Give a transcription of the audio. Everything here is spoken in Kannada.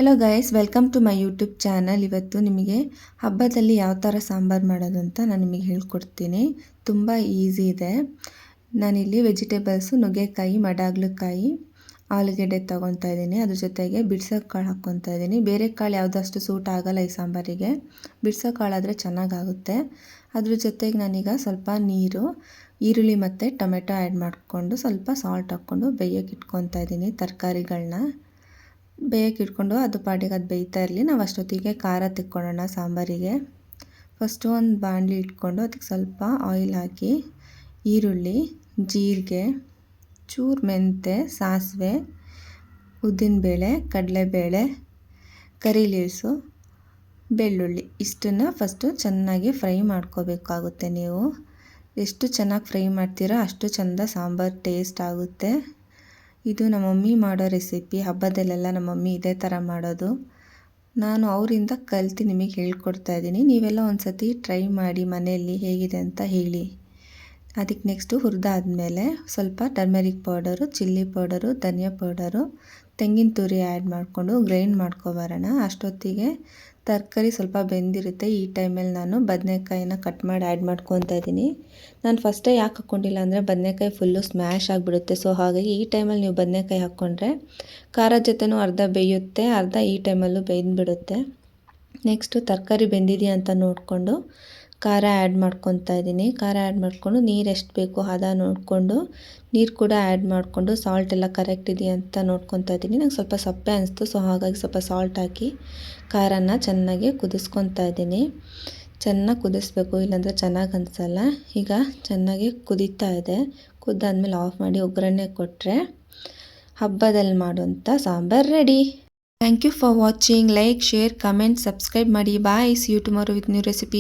Hello guys, welcome to my YouTube channel. ಇವತ್ತು ನಿಮಗೆ ಹಬ್ಬದಲ್ಲಿ ಯಾವ ಥರ ಸಾಂಬಾರು ಮಾಡೋದು ಅಂತ ನಾನು ನಿಮಗೆ ಹೇಳ್ಕೊಡ್ತೀನಿ. ತುಂಬ ಈಸಿ ಇದೆ. ನಾನಿಲ್ಲಿ ವೆಜಿಟೇಬಲ್ಸು ನುಗ್ಗೆಕಾಯಿ, ಮಡಾಗ್ಲಕಾಯಿ, ಆಲೂಗೆಡ್ಡೆ ತೊಗೊತಾ ಇದ್ದೀನಿ. ಅದ್ರ ಜೊತೆಗೆ ಬಿಡ್ಸೋ ಕಾಳು ಹಾಕ್ಕೊತಾ ಇದ್ದೀನಿ. ಬೇರೆ ಕಾಳು ಯಾವುದಷ್ಟು ಸೂಟ್ ಆಗೋಲ್ಲ ಈ ಸಾಂಬಾರಿಗೆ. ಬಿಡ್ಸೋ ಕಾಳಾದರೆ ಚೆನ್ನಾಗಾಗುತ್ತೆ. ಅದ್ರ ಜೊತೆಗೆ ನಾನೀಗ ಸ್ವಲ್ಪ ನೀರು, ಈರುಳ್ಳಿ ಮತ್ತು ಟೊಮೆಟೊ ಆ್ಯಡ್ ಮಾಡಿಕೊಂಡು ಸ್ವಲ್ಪ ಸಾಲ್ಟ್ ಹಾಕ್ಕೊಂಡು ಬೇಯಕ್ಕೆ ಇಟ್ಕೊತಾ ಇದ್ದೀನಿ. ತರಕಾರಿಗಳನ್ನ ಬೇಯಕ್ಕೆ ಇಟ್ಕೊಂಡು ಅದು ಪಾಡಿಗೆ ಅದು ಬೇಯ್ತಾ ಇರಲಿ. ನಾವು ಅಷ್ಟೊತ್ತಿಗೆ ಖಾರ ತೆಕ್ಕೊಳ್ಳೋಣ ಸಾಂಬಾರಿಗೆ. ಫಸ್ಟು ಒಂದು ಬಾಣಲಿ ಇಟ್ಕೊಂಡು ಅದಕ್ಕೆ ಸ್ವಲ್ಪ ಆಯಿಲ್ ಹಾಕಿ, ಈರುಳ್ಳಿ, ಜೀರಿಗೆ, ಚೂರು ಮೆಂತೆ, ಸಾಸಿವೆ, ಉದ್ದಿನಬೇಳೆ, ಕಡಲೆಬೇಳೆ, ಕರಿ ಲೀವ್ಸು, ಬೆಳ್ಳುಳ್ಳಿ ಇಷ್ಟನ್ನು ಫಸ್ಟು ಚೆನ್ನಾಗಿ ಫ್ರೈ ಮಾಡ್ಕೋಬೇಕಾಗುತ್ತೆ. ನೀವು ಎಷ್ಟು ಚೆನ್ನಾಗಿ ಫ್ರೈ ಮಾಡ್ತೀರೋ ಅಷ್ಟು ಚೆಂದ ಸಾಂಬಾರು ಟೇಸ್ಟ್ ಆಗುತ್ತೆ. ಇದು ನಮ್ಮ ಮಮ್ಮಿ ಮಾಡೋ ರೆಸಿಪಿ. ಹಬ್ಬದಲ್ಲೆಲ್ಲ ನಮ್ಮ ಮಮ್ಮಿ ಇದೇ ಥರ ಮಾಡೋದು. ನಾನು ಅವರಿಂದ ಕಲಿತು ನಿಮಗೆ ಹೇಳ್ಕೊಡ್ತಾ ಇದ್ದೀನಿ. ನೀವೆಲ್ಲ ಒಂದು ಸತಿ ಟ್ರೈ ಮಾಡಿ ಮನೆಯಲ್ಲಿ ಹೇಗಿದೆ ಅಂತ ಹೇಳಿ. ಅದಕ್ಕೆ ನೆಕ್ಸ್ಟು ಹುರಿದಾದ್ಮೇಲೆ ಸ್ವಲ್ಪ ಟರ್ಮರಿಕ್ ಪೌಡರು, ಚಿಲ್ಲಿ ಪೌಡರು, ಧನಿಯಾ ಪೌಡರು, ತೆಂಗಿನ ತುರಿ ಆ್ಯಡ್ ಮಾಡಿಕೊಂಡು ಗ್ರೈಂಡ್ ಮಾಡ್ಕೊಬರೋಣ. ಅಷ್ಟೊತ್ತಿಗೆ ತರಕಾರಿ ಸ್ವಲ್ಪ ಬೆಂದಿರುತ್ತೆ. ಈ ಟೈಮಲ್ಲಿ ನಾನು ಬದನೆಕಾಯಿನ ಕಟ್ ಮಾಡಿ ಆ್ಯಡ್ ಮಾಡ್ಕೊತಾ ಇದ್ದೀನಿ. ನಾನು ಫಸ್ಟೇ ಯಾಕೆ ಹಾಕ್ಕೊಂಡಿಲ್ಲ ಅಂದರೆ ಬದನೆಕಾಯಿ ಫುಲ್ಲು ಸ್ಮ್ಯಾಶ್ ಆಗಿಬಿಡುತ್ತೆ. ಸೊ ಹಾಗಾಗಿ ಈ ಟೈಮಲ್ಲಿ ನೀವು ಬದನೆಕಾಯಿ ಹಾಕ್ಕೊಂಡ್ರೆ ಖಾರದ ಜೊತೆನೂ ಅರ್ಧ ಬೇಯುತ್ತೆ, ಅರ್ಧ ಈ ಟೈಮಲ್ಲೂ ಬೆಂದ್ಬಿಡುತ್ತೆ. ನೆಕ್ಸ್ಟು ತರಕಾರಿ ಬೆಂದಿದೆಯಾ ಅಂತ ನೋಡಿಕೊಂಡು ಖಾರ ಆ್ಯಡ್ ಮಾಡ್ಕೊತಾ ಇದ್ದೀನಿ. ಖಾರ ಆ್ಯಡ್ ಮಾಡಿಕೊಂಡು ನೀರು ಎಷ್ಟು ಬೇಕು ಹದ ನೋಡಿಕೊಂಡು ನೀರು ಕೂಡ ಆ್ಯಡ್ ಮಾಡಿಕೊಂಡು ಸಾಲ್ಟ್ ಎಲ್ಲ ಕರೆಕ್ಟ್ ಇದೆಯಾ ಅಂತ ನೋಡ್ಕೊತಾ ಇದ್ದೀನಿ. ನಂಗೆ ಸ್ವಲ್ಪ ಸಪ್ಪೆ ಅನಿಸ್ತು, ಸೊ ಹಾಗಾಗಿ ಸ್ವಲ್ಪ ಸಾಲ್ಟ್ ಹಾಕಿ ಖಾರನ ಚೆನ್ನಾಗಿ ಕುದಿಸ್ಕೊತಾ ಇದ್ದೀನಿ. ಚೆನ್ನಾಗಿ ಕುದಿಸ್ಬೇಕು, ಇಲ್ಲಾಂದರೆ ಚೆನ್ನಾಗಿ ಅನಿಸಲ್ಲ. ಈಗ ಚೆನ್ನಾಗಿ ಕುದೀತಾ ಇದೆ. ಕುದ್ದಾದ್ಮೇಲೆ ಆಫ್ ಮಾಡಿ ಒಗ್ಗರಣೆ ಕೊಟ್ಟರೆ ಹಬ್ಬದಲ್ಲಿ ಮಾಡುವಂಥ ಸಾಂಬಾರು ready. Thank you for watching. Like, share, comment, subscribe ಮಾಡಿ. Bye. See you tomorrow with new recipe.